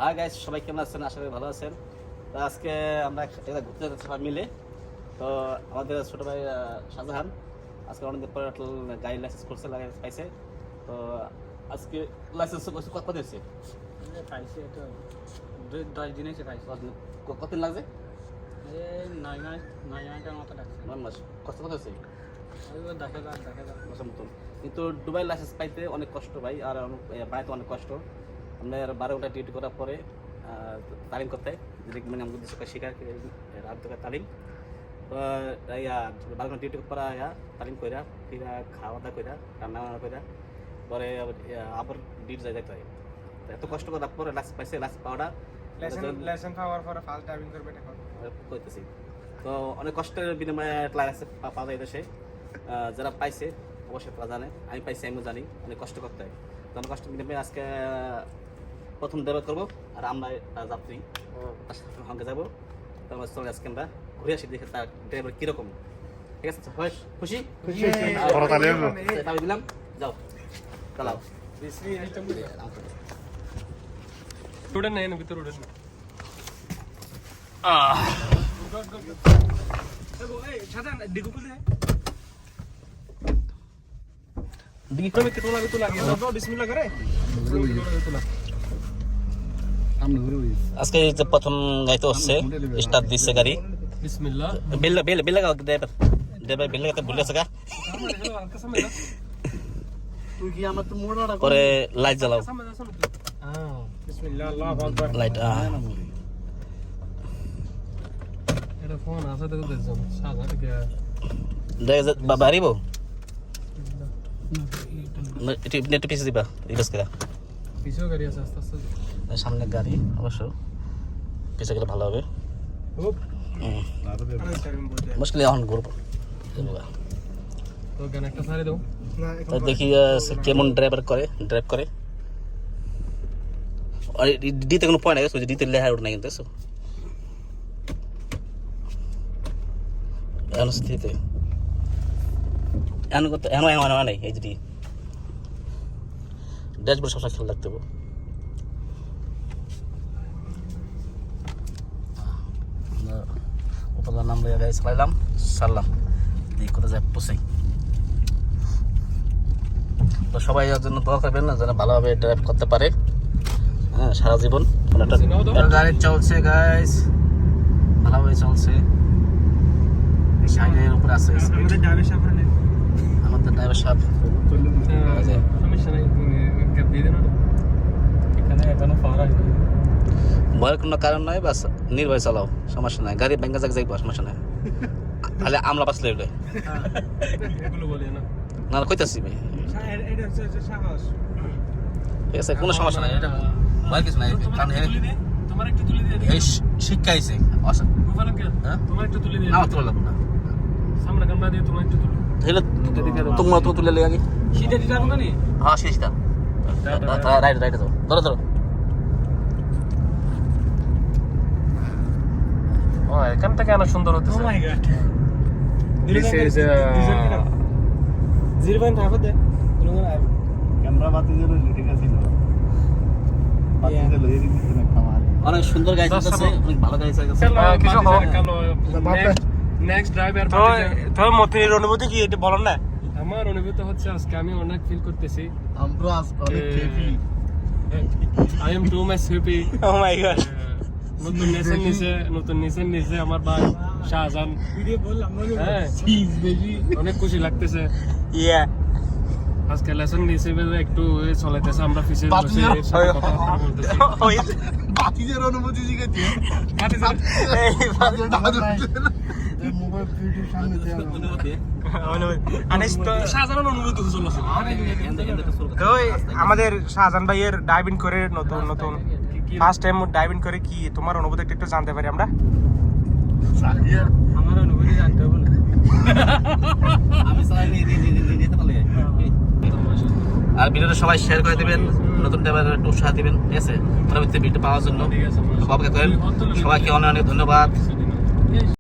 আর guys সবাই কেমন আছেন? আশা করি ভালো আছেন। তো আজকে আমরা একটা ঘুরতে যাচ্ছি সবাই মিলে। তো আমাদের ছোট ভাই শাহজাহান আজকে অনেকদিন পরে গাড়ি লাইসেন্স করছে, লাইসেন্স পাইছে। তো আজকে লাইসেন্স কত হয়েছে? পাইছে তো 10 দিন এসে পাইছে। কতদিন লাগছে? 9 মাসের মতো লাগছে। 9 মাস। কষ্ট কত হয়েছে? দেখা যাক মাসের মতন। কিন্তু দুবাই লাইসেন্স পাইতে অনেক কষ্ট ভাই, আর বাড়িতে অনেক কষ্ট। আপনার 12 ঘন্টা ডিউটি করার পরে তালিম করতে মানে আমাদের দেশে শিকার রাত থেকে তালিম 12 ঘন্টা ডিউটি করা তালিম কইরা ফিরা খাওয়া দাওয়া কইরা রান্না বান্না কইরা পরে আবার ডিউটি যাইতে হয়। এত কষ্ট করার পরে লাইসেন্স পাইছে। লাইসেন্স পাওয়াটা লাইসেন্স পাওয়ার পরে ফাস্ট ড্রাইভিং করবে এখন কইতেছি। তো অনেক কষ্টের বিনিময়ে লাইসেন্স পাওয়া যায় দেশে। যারা পাইছে অবশ্যই তারা জানে, আমি পাইছি আমিও জানি অনেক কষ্ট করতে হয়। তো অনেক কষ্টের বিনিময়ে আজকে প্রথম ড্রাইভার করবো, আর আমরা যাত্রী সঙ্গে যাবো। তো আমরা চলে আজকে আমরা ঘুরে আসি, দেখে তার ড্রাইভার কিরকম। ঠিক আছে, খুশি দিলাম, যাও চালাও। উড়েন না, ভিতর উড়েন না। আজকে প্রথম গাইতে হচ্ছে, স্টার্ট দিচ্ছে গাড়ি। বিসমিল্লাহ। বেল লাগাও ড্রাইভার, বেল লাগাতে ভুলে আছে গা। পরে লাইট জ্বালাও, বিসমিল্লাহ, আল্লাহু আকবার। লাইট এটা ফোন আছে তো দেখছেন সাদা কে বাড়িব একটু পিছিয়ে দিবা, রিভার্স করা। পিছু গাড়ি আছে, আস্তে আস্তে সামনে গাড়ি অবশ্য, পিছিয়ে গেলে ভালো হবে। মুশকিল এখন ঘুরবো তো গান একটা সারি দাও। দেখি কেমন ড্রাইভ করে। আর ডিতে কোনো পয়েন্ট আছে, ডিতে লেখা ওঠে না কিন্তু এখন স্থিতিতে এখন নাই। এই যদি ড্যাশবোর্ড সবসময় খেয়াল রাখতে হবে। উপরদার নাম লইয়া গাড়ি চালাইলাম, সারলাম, দেখি কোথায় যায় পৌঁছাই। তো সবাই এর জন্য দোয়া করবেন না, যেন ভালোভাবে ড্রাইভ করতে পারে সারা জীবন। গাড়ি চলছে গাইস, ভালোভাবে চলছে। সাইডের উপরে আছে আমাদের ড্রাইভার সাহেব। সমস্যা নাই, গ্যাপ দিয়ে দেন। এখানে এখনো পাওয়ার আছে, ভয়ের কোনো কারণ নয়, বাস নির্ভয় চালাও, সমস্যা নাই। গাড়ি ব্যাঙ্গা যাইব, সমস্যা নাই। তাহলে আমলা পাশলে এগুলো বলি না না কইতাছি ভাই, এটা হচ্ছে সাহস। ঠিক আছে, কোনো সমস্যা নাই, এটা ভয়ের কিছু নাই। কারণ তোমার একটু তুলে দিয়ে এই শিক্ষা আইছে। তোমার একটু তুলে দিয়ে না তুলে লাগবো না, সামনে গান দিয়ে তোমার একটু তুলে তোমার তো তুলে লে আগে। সিধা দিতে হবে না? হ্যাঁ সিধা রাইট যাও, ধরো। ও এখান থেকে অনেক সুন্দর হচ্ছে। Oh my god, this is 0.5 দে ক্যামেরা বাতি দিলে ঠিক আছে না, বাতি দিলে এই দিকে না খামার। অনেক সুন্দর গাড়ি চালাচ্ছে, অনেক ভালো গাড়ি চালাচ্ছে। কিছু নেক্সট ড্রাইভার তো মতির অনুভূতি কি এটা বলেন না? আমার অনুভূতি হচ্ছে আজকে আমি অনেক ফিল করতেছি। আমরা আজকে অনেক happy. I am too much happy. Oh my god, নতুন নিচে আমার ভাই শাহজাহান ভিডিও বললাম, অনেক খুশি লাগতেছে। ইয়া আজকে লেসন নিচে একটু চলাইতেছে, আমরা পিছে বসে কথা বলতেছি। বাতিজের অনুভূতি জিজ্ঞেস মোবাইল ভিডিও সামনে সাধারণ অনুভূতি চলছে। আমাদের শাহজাহান ভাইয়ের ডাইভিং করে নতুন ফার্স্ট টাইম ডাইভিং করে, কি তোমার অনুভূতি একটু জানতে পারি আমরা? আমার অনুভূতি জানতে হবে না, আমি আর ভিডিওটা সবাই শেয়ার করে দেবেন, নতুন ড্রাইভারের একটু উৎসাহ দিবেন, ঠিক আছে? পরবর্তী ভিডিও পাওয়ার জন্য অপেক্ষা করেন। সবাইকে অনেক অনেক ধন্যবাদ।